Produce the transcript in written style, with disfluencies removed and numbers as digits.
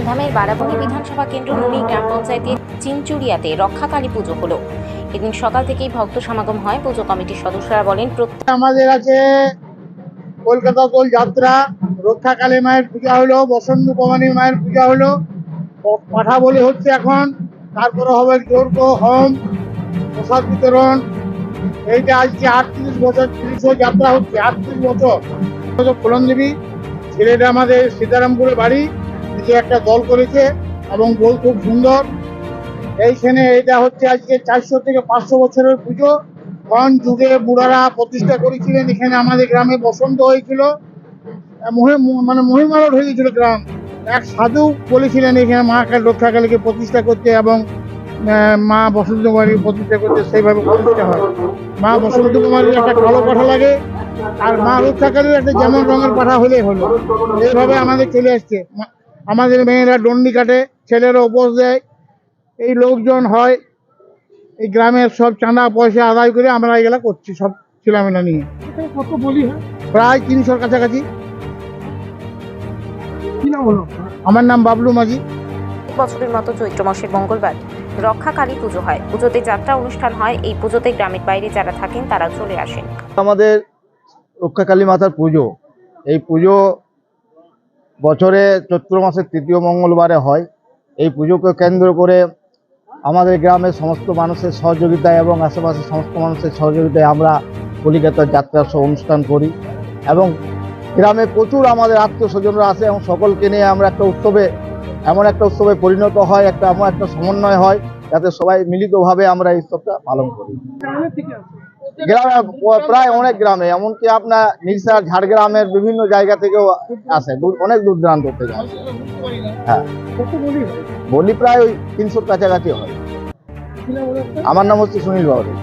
ধুমধামের বারাবণী বিধানসভা কেন্দ্র নুনি গ্রাম পঞ্চায়েতের চিনচুরিয়াতে রক্ষাকালী পুজো হলো। এদিন সকাল থেকেই ভক্ত সমাগম হয়। পুজো কমিটির সদস্যরা বলেন, আমাদের আছে কলকাতা দোল যাত্রা, রক্ষাকালী মায়ের পূজা হলো, বসন্ত ভবানী মায়ের পূজা হলো, পাঠা বলি হচ্ছে এখন, তারপরে হবে যজ্ঞ, হোম, প্রসাদ বিতরণ। এইটা আজকে 38 বছর 30 যাত্রা হচ্ছে, 38 বছর। ফুলন দেবী ছেলেটা আমাদের সীতারামপুরে বাড়ি, নিজে একটা দল করেছে এবং বল খুব সুন্দর। এইখানে এটা হচ্ছে আজকে 400 থেকে 500 বছরের পুজো। কোন যুগে বুড়ারা প্রতিষ্ঠা করেছিলেন, এখানে আমাদের গ্রামে বসন্ত হয়েছিল, মানে মহিমালট হয়ে গেছিল গ্রাম। এক সাধু বলেছিলেন এখানে মা রক্ষাকালীকে প্রতিষ্ঠা করতে এবং মা বসন্ত কুমারী প্রতিষ্ঠা করতে, সেইভাবে প্রতিষ্ঠা হয়। মা বসন্ত কুমারীর একটা কালো পাঠা লাগে, আর মা রক্ষাকালীর একটা যেমন রঙের পাঠা হলেই হলো। এইভাবে আমাদের চলে আসছে। আমাদের মেয়েরা দণ্ডি কাটে, ছেলেরা উপোস দেয়, এই লোকজন হয়, এই গ্রামের সব চাঁদা পয়সা আদায় করে আমরা এগুলা করছি, সব ছেলেমেলা নিয়ে। কত বলি হয়? প্রায় 300-র কাছাকাছি। কি নাম হলো? আমার নাম বাবলু মাঝি। বছরের মতো চৈত্র মাসের মঙ্গলবার রক্ষাকালী পুজো হয়। পুজোতে যাত্রা অনুষ্ঠান হয়। এই পুজোতে গ্রামের বাইরে যারা থাকেন তারা চলে আসেন। আমাদের রক্ষাকালী মাতার পুজো, এই পুজো বছরে চৈত্র মাসের 3য় মঙ্গলবারে হয়। এই পুজোকে কেন্দ্র করে আমাদের গ্রামের সমস্ত মানুষের সহযোগিতায় এবং আশেপাশের সমস্ত মানুষের সহযোগিতায় আমরা কলিকাতার যাত্রা সহ অনুষ্ঠান করি এবং গ্রামে প্রচুর আমাদের আত্মীয়স্বজনরা আসে এবং সকলকে নিয়ে আমরা একটা উৎসবে, এমন একটা উৎসবে পরিণত হয়, এমন একটা সমন্বয় হয় যাতে সবাই মিলিতভাবে আমরা এই উৎসবটা পালন করি। গ্রামে প্রায় অনেক গ্রামে, এমনকি আপনার নিরসার ঝাড়গ্রামের বিভিন্ন জায়গা থেকেও আসে, অনেক দূর দূরান্ত থেকে আসে। হ্যাঁ, বলি প্রায় ওই 300-র কাছাকাছি হয়। আমার নাম হচ্ছে সুনীল বাবু।